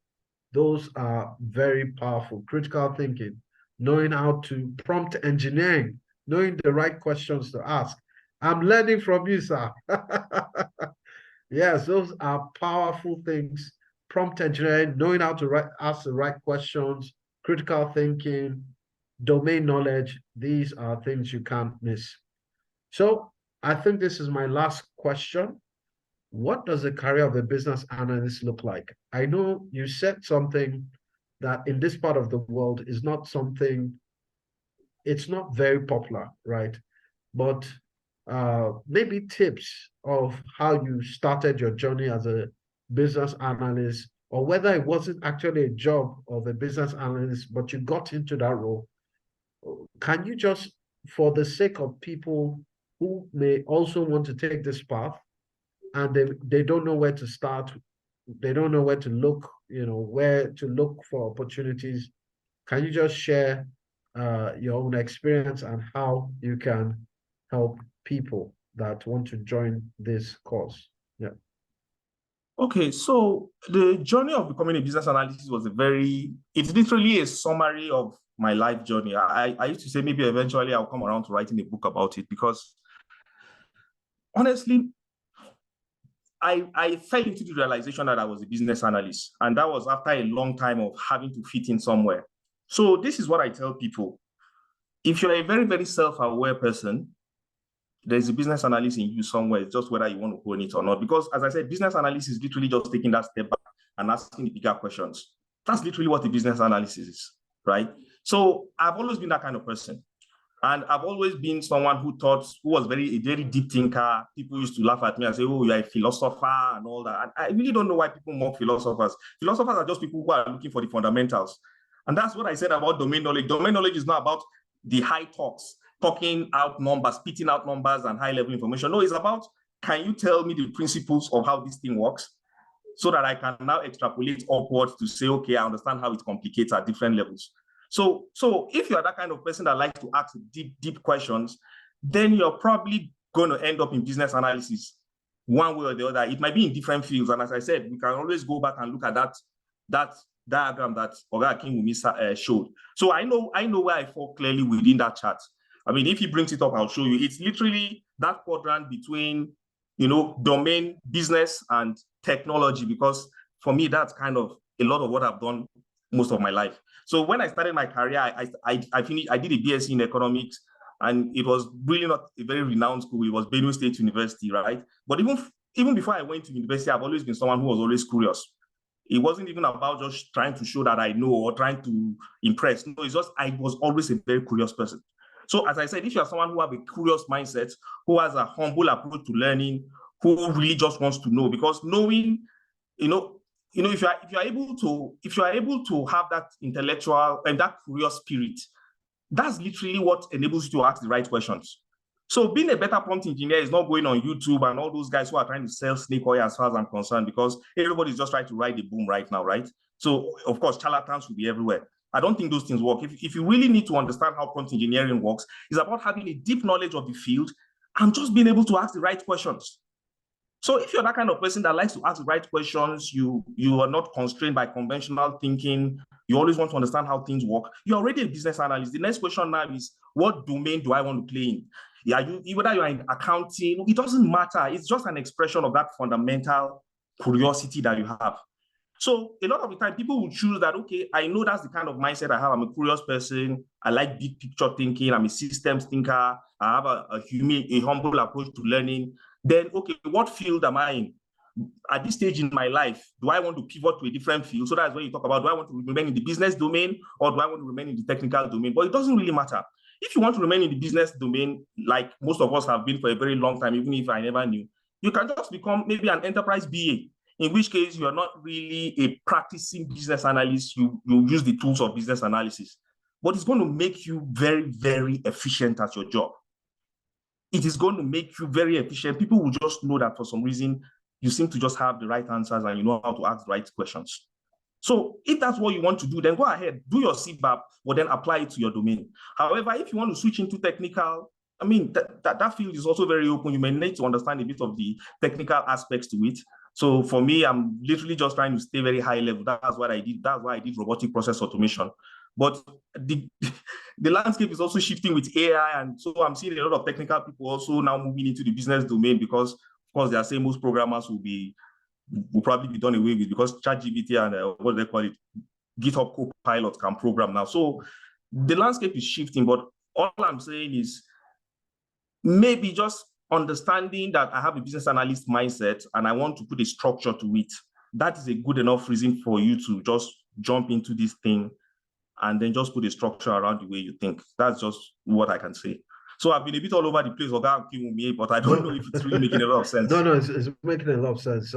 those are very powerful. Critical thinking, knowing how to prompt engineering, knowing the right questions to ask. I'm learning from you, sir. Yes, those are powerful things. Prompt engineering, knowing how to ask the right questions, critical thinking, domain knowledge, these are things you can't miss. So I think this is my last question. What does the career of a business analyst look like? I know you said something that in this part of the world is not something, it's not very popular, right? But maybe tips of how you started your journey as a business analyst, or whether it wasn't actually a job of a business analyst, but you got into that role. Can you just, for the sake of people who may also want to take this path, and they don't know where to start, they don't know where to look, where to look for opportunities, can you just share your own experience and how you can help people that want to join this course? Yeah. Okay, so the journey of becoming a business analyst was it's literally a summary of my life journey. I used to say maybe eventually I'll come around to writing a book about it, because honestly, I fell into the realization that I was a business analyst, and that was after a long time of having to fit in somewhere. So this is what I tell people. If you're a very, very self-aware person, there's a business analyst in you somewhere. It's just whether you want to own it or not. Because as I said, business analyst is literally just taking that step back and asking the bigger questions. That's literally what the business analysis is, right? So I've always been that kind of person. And I've always been someone who was a very deep thinker. People used to laugh at me and say, oh, you're a philosopher and all that. And I really don't know why people mock philosophers. Philosophers are just people who are looking for the fundamentals. And that's what I said about domain knowledge. Domain knowledge is not about the high talks, talking out numbers, spitting out numbers and high-level information. No, it's about, can you tell me the principles of how this thing works, so that I can now extrapolate upwards to say, okay, I understand how it complicates at different levels. So if you're that kind of person that likes to ask deep questions, then you're probably going to end up in business analysis one way or the other. It might be in different fields. And as I said, we can always go back and look at that diagram that Oga Akinwumi showed. So I know where I fall clearly within that chart. I mean, if he brings it up, I'll show you. It's literally that quadrant between, domain, business, and technology, because for me, that's kind of a lot of what I've done most of my life. So when I started my career, I did a BSc in economics. And it was really not a very renowned school. It was Benue State University, right? But even before I went to university, I've always been someone who was always curious. It wasn't even about just trying to show that I know or trying to impress. No, it's just I was always a very curious person. So as I said, if you are someone who have a curious mindset, who has a humble approach to learning, who really just wants to know, because knowing, if you are able to have that intellectual and that curious spirit, that's literally what enables you to ask the right questions. So being a better prompt engineer is not going on YouTube and all those guys who are trying to sell snake oil, as far as I'm concerned, because everybody's just trying to ride the boom right now, right? So of course, charlatans will be everywhere. I don't think those things work. If you really need to understand how prompt engineering works, it's about having a deep knowledge of the field and just being able to ask the right questions. So if you're that kind of person that likes to ask the right questions, you are not constrained by conventional thinking, you always want to understand how things work, you're already a business analyst. The next question now is, what domain do I want to play in? Whether you're in accounting, it doesn't matter. It's just an expression of that fundamental curiosity that you have. So a lot of the time, people will choose that, okay, I know that's the kind of mindset I have. I'm a curious person. I like big picture thinking. I'm a systems thinker. I have a humble approach to learning. Then, okay, what field am I in? At this stage in my life, do I want to pivot to a different field? So that's when you talk about, do I want to remain in the business domain or do I want to remain in the technical domain? But it doesn't really matter. If you want to remain in the business domain, like most of us have been for a very long time, even if I never knew, you can just become maybe an enterprise BA, in which case you are not really a practicing business analyst. You use the tools of business analysis, but it's going to make you very, very efficient at your job. It is going to make you very efficient. People will just know that for some reason, you seem to just have the right answers and you know how to ask the right questions. So if that's what you want to do, then go ahead, do your CBAP, but then apply it to your domain. However, if you want to switch into technical, I mean, that field is also very open. You may need to understand a bit of the technical aspects to it. So for me, I'm literally just trying to stay very high level. That's what I did. That's why I did robotic process automation. But the landscape is also shifting with AI. And so I'm seeing a lot of technical people also now moving into the business domain because, of course, they are saying most programmers will probably be done away with because ChatGPT and what do they call it, GitHub Copilot can program now. So the landscape is shifting, but all I'm saying is maybe just understanding that I have a business analyst mindset and I want to put a structure to it. That is a good enough reason for you to just jump into this thing and then just put a structure around the way you think. That's just what I can say. So I've been a bit all over the place, but I don't know if it's really making a lot of sense. No, it's making a lot of sense.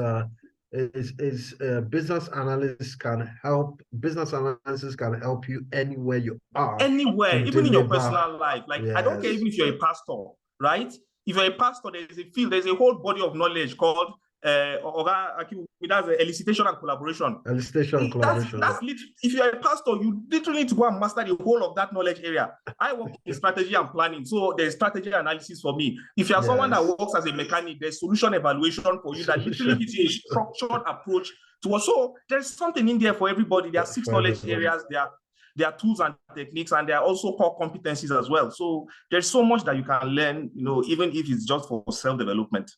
Business analysts can help. Business analysis can help you anywhere you are. Anywhere, even in your personal life. Like, yes. I don't care even if you're a pastor, right? If you're a pastor, there's a whole body of knowledge called that's elicitation and collaboration. Elicitation and collaboration. That's if you're a pastor, you literally need to go and master the whole of that knowledge area. I work in strategy and planning, so there's strategy analysis for me. If you're someone that works as a mechanic, there's solution evaluation for you that literally gives you a structured approach to us. So there's something in there for everybody. There are 6 knowledge areas. There are tools and techniques, and there are also core competencies as well. So there's so much that you can learn, even if it's just for self-development.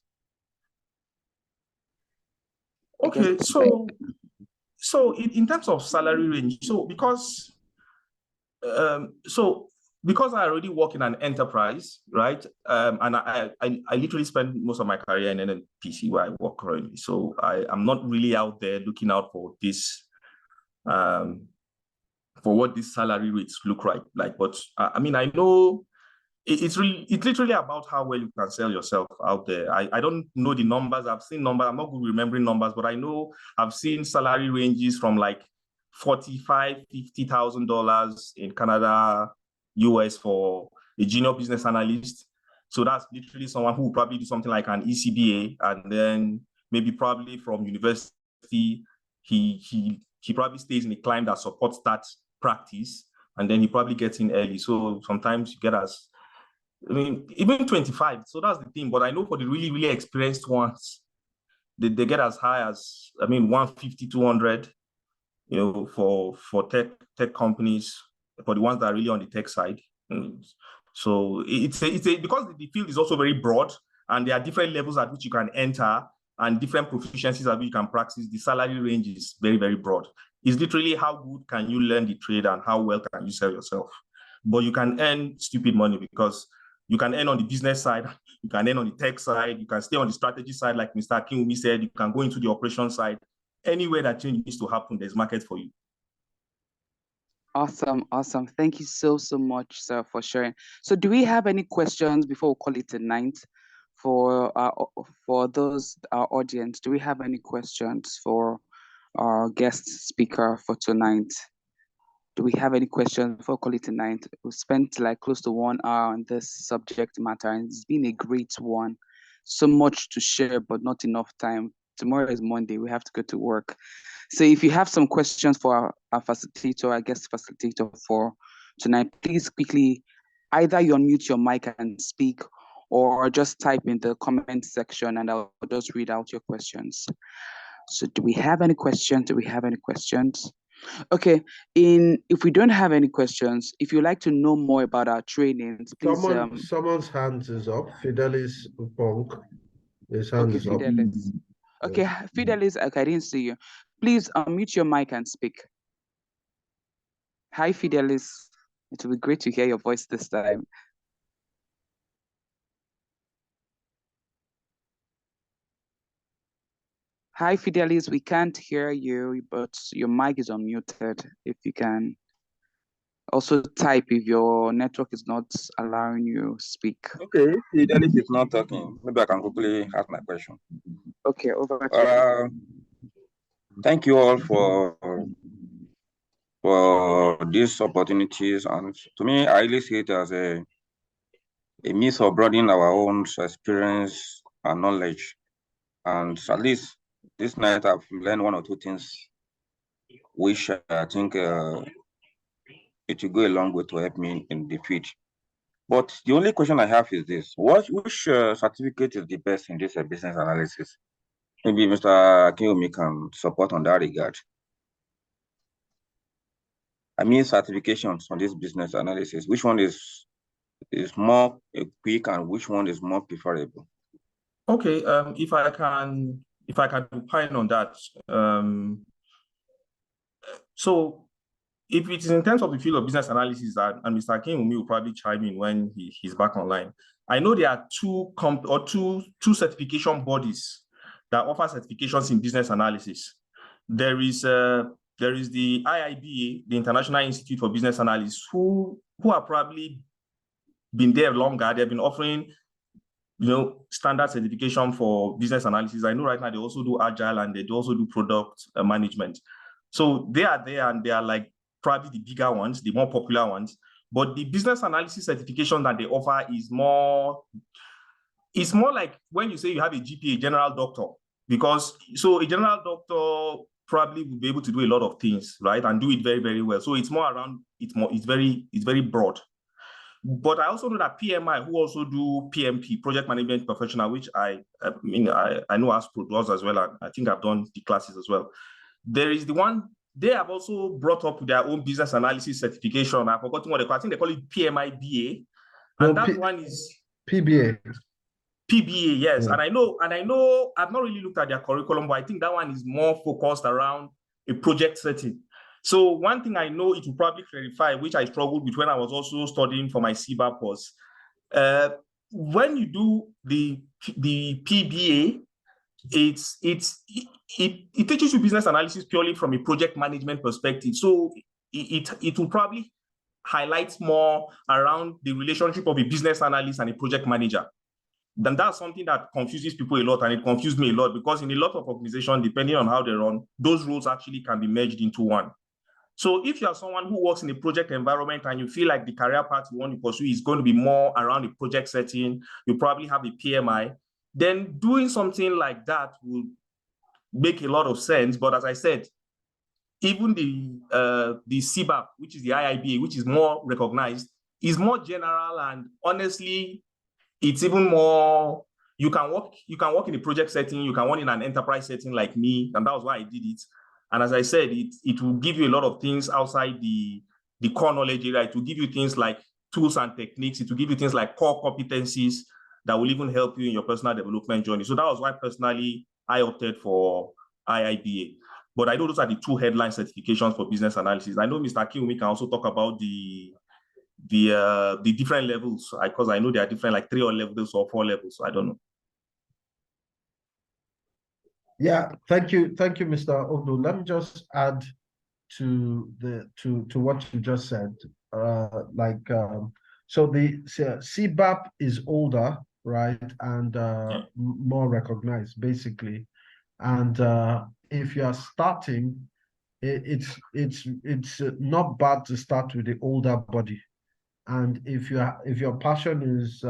Okay, so in terms of salary range, because I already work in an enterprise, right? And I literally spend most of my career in NNPC where I work currently. So I'm not really out there looking out for this, for what these salary rates look like. But I mean, I know it's literally about how well you can sell yourself out there. I don't know the numbers. I've seen numbers. I'm not good remembering numbers, but I know I've seen salary ranges from like $45,000, $50,000 in Canada, US for a junior business analyst. So that's literally someone who will probably do something like an ECBA, and then maybe probably from university, he probably stays in a client that supports that practice, and then he probably gets in early. So sometimes you get even 25. So that's the thing. But I know for the really, really experienced ones, they get as high as, 150, 200, for tech companies, for the ones that are really on the tech side. So it's because the field is also very broad and there are different levels at which you can enter and different proficiencies at which you can practice. The salary range is very, very broad. It's literally how good can you learn the trade and how well can you sell yourself. but you can earn stupid money because you can earn on the business side, you can earn on the tech side, you can stay on the strategy side, like Mr. Akinwumi said, you can go into the operation side. Anywhere that change needs to happen, there's market for you. Awesome, awesome. Thank you so much, sir, for sharing. So do we have any questions before we call it a night for those, our audience? Do we have any questions for our guest speaker for tonight? Do we have any questions before we call it a night? We spent like close to 1 hour on this subject matter, and it's been a great one. So much to share, but not enough time. Tomorrow is Monday. We have to go to work. So if you have some questions for our facilitator, our guest facilitator for tonight, please quickly either you unmute your mic and speak, or just type in the comment section and I'll just read out your questions. So do we have any questions? Do we have any questions? Okay, if we don't have any questions, if you'd like to know more about our trainings, please. Someone's hand is up. Fidelis Bonk. His hand is Fidelis. up. Okay, Fidelis, okay, I didn't see you. Please unmute your mic and speak. Hi, Fidelis. It will be great to hear your voice this time. Hi, Fidelis, we can't hear you, but your mic is unmuted. If you can also type if your network is not allowing you to speak. Okay, Fidelis is not talking. Maybe I can quickly ask my question. Okay, over to you. Thank you all for these opportunities, and to me, I really see it as a means of broadening our own experience and knowledge. And at least this night, I've learned 1 or 2 things, which I think it will go a long way to help me in the future. But the only question I have is this: which certificate is the best in this business analysis? Maybe Mr. Akinwumi can support on that regard. I mean, certifications on this business analysis. Which one is more quick and which one is more preferable? Okay, if I can opine on that. So if it is in terms of the field of business analysis, and Mr. Akinwumi will probably chime in when he's back online. I know there are two certification bodies that offer certifications in business analysis. There is the IIBA, the International Institute for Business Analysis, who have probably been there longer. They've been offering, standard certification for business analysis. I know right now they also do agile and they also do product management. So they are there and they are like probably the bigger ones, the more popular ones. But the business analysis certification that they offer is more like when you say you have a GP, a general doctor, because so a general doctor probably will be able to do a lot of things, right, and do it very, very well. So it's more around, it's very broad. But I also know that PMI, who also do PMP, Project Management Professional, which I know ASPRO does as well, and I think I've done the classes as well. There is the one, they have also brought up their own business analysis certification. I've forgotten what they call it. I think they call it PMI BA. And that one is PBA. PBA, yes. And I know I've not really looked at their curriculum, but I think that one is more focused around a project setting. So one thing I know it will probably clarify, which I struggled with when I was also studying for my CBAP, was when you do the PBA, it teaches you business analysis purely from a project management perspective. So it will probably highlight more around the relationship of a business analyst and a project manager. Then that's something that confuses people a lot, and it confused me a lot, because in a lot of organizations, depending on how they run, those roles actually can be merged into one. So if you are someone who works in a project environment and you feel like the career path you want to pursue is going to be more around a project setting, you probably have a PMI, then doing something like that will make a lot of sense. But as I said, even the CBAP, which is the IIBA, which is more recognized, is more general, and honestly, it's even more, you can work in a project setting, you can work in an enterprise setting like me, and that was why I did it. And as I said, it will give you a lot of things outside the core knowledge area. It will give you things like tools and techniques. It will give you things like core competencies that will even help you in your personal development journey. So that was why personally I opted for IIBA. But I know those are the two headline certifications for business analysis. I know Mr. Akinwumi can also talk about the the different levels, because I know there are different, like 3 levels or 4 levels. So I don't know. Yeah, thank you, Mr. Odu. Let me just add to what you just said. So the CBAP is older, right, and more recognized, basically. And if you are starting, it's not bad to start with the older body. And if your passion is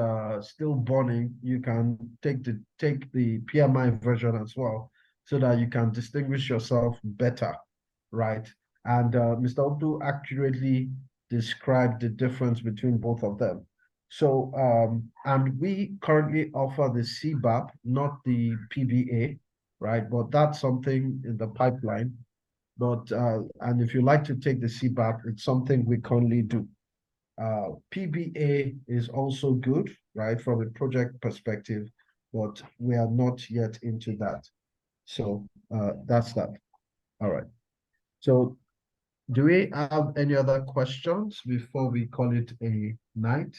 still burning, you can take the PMI version as well, so that you can distinguish yourself better, right? And Mr. Odu accurately described the difference between both of them. So and we currently offer the CBAP, not the PBA, right? But that's something in the pipeline. But and if you like to take the CBAP, it's something we currently do. PBA is also good, right, from a project perspective, but we are not yet into that. So that's that. All right. So do we have any other questions before we call it a night?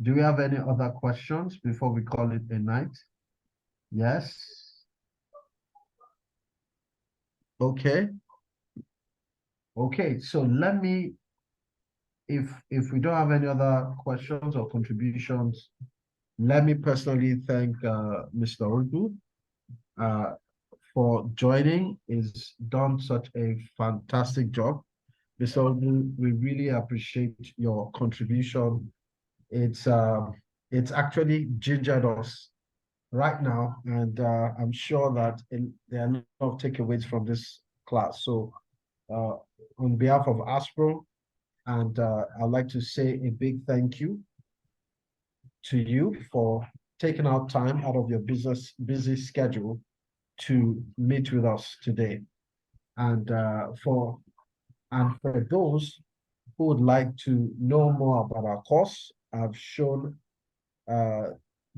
Do we have any other questions before we call it a night? Yes. Okay. Okay, so let me, if we don't have any other questions or contributions, let me personally thank Mr. Urdu for joining. He's done such a fantastic job. Mr. Urdu, we really appreciate your contribution. It's actually gingered us right now, and I'm sure that there are a lot of takeaways from this class. So on behalf of ASPRO, and I'd like to say a big thank you to you for taking out time out of your busy schedule to meet with us today. And for those who would like to know more about our course, I've shown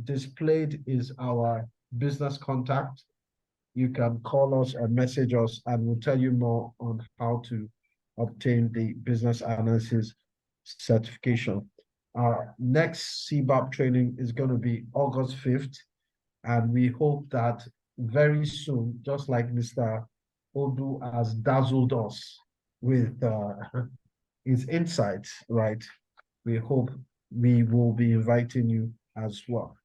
displayed is our business contact. You can call us or message us, and we'll tell you more on how to obtain the business analysis certification. Our next CBAP training is going to be August 5th, and we hope that very soon, just like Mr. Odu has dazzled us with his insights, right? We hope we will be inviting you as well.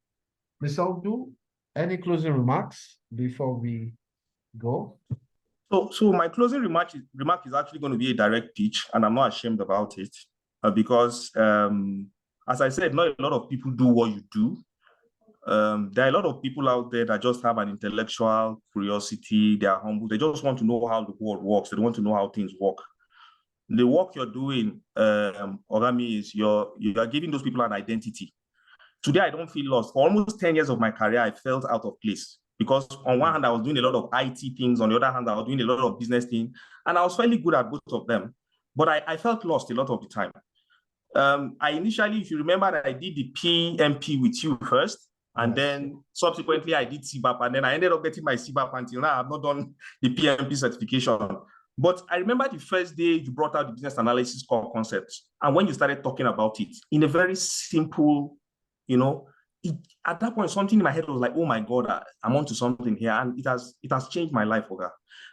Mr. Odu, any closing remarks before we go? So my closing remark is actually going to be a direct pitch, and I'm not ashamed about it, because as I said, not a lot of people do what you do. There are a lot of people out there that just have an intellectual curiosity. They are humble. They just want to know how the world works. They want to know how things work. The work you're doing, Orami, is you are giving those people an identity. Today, I don't feel lost. For almost 10 years of my career, I felt out of place, because on one hand, I was doing a lot of IT things. On the other hand, I was doing a lot of business things, and I was fairly good at both of them. But I felt lost a lot of the time. I initially, if you remember, I did the PMP with you first, and then subsequently I did CBAP, and then I ended up getting my CBAP until now. I've not done the PMP certification. But I remember the first day you brought out the business analysis core concepts, and when you started talking about it in a very simple, at that point, something in my head was like, oh my God, I'm onto something here. And it has changed my life, Oga.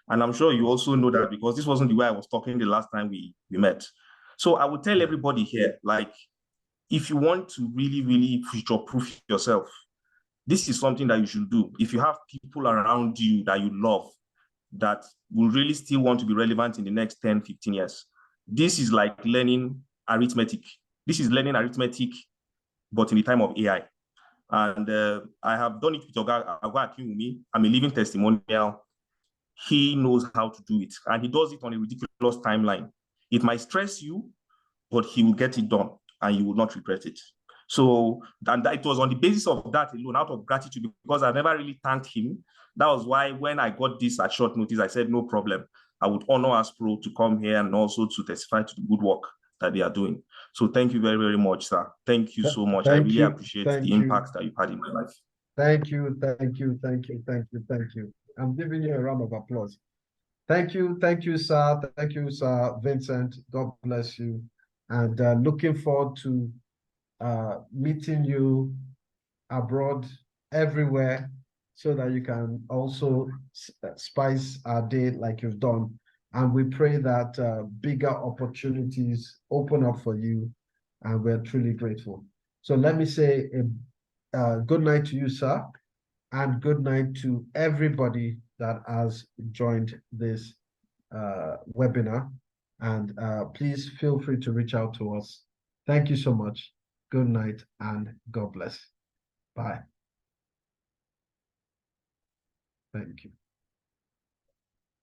And I'm sure you also know that, because this wasn't the way I was talking the last time we met. So I would tell everybody here, like, if you want to really, really future-proof yourself, this is something that you should do. If you have people around you that you love, that will really still want to be relevant in the next 10, 15 years, this is like learning arithmetic. This is learning arithmetic, but in the time of AI. And I have done it with Oga Akinwumi. I'm a living testimonial. He knows how to do it, and he does it on a ridiculous timeline. It might stress you, but he will get it done, and you will not regret it. So, and it was on the basis of that alone, out of gratitude, because I never really thanked him. That was why when I got this at short notice, I said, no problem. I would honor ASPRO to come here and also to testify to the good work that they are doing. So thank you very, very much, sir. Thank you so much. I really appreciate the impact that you've had in my life. Thank you. I'm giving you a round of applause. Thank you, sir. Thank you, sir Vincent. God bless you. and looking forward to meeting you abroad everywhere so that you can also spice our day like you've done. And we pray that bigger opportunities open up for you, and we're truly grateful. So let me say a good night to you, sir, and good night to everybody that has joined this webinar. And please feel free to reach out to us. Thank you so much. Good night and God bless. Bye. Thank you.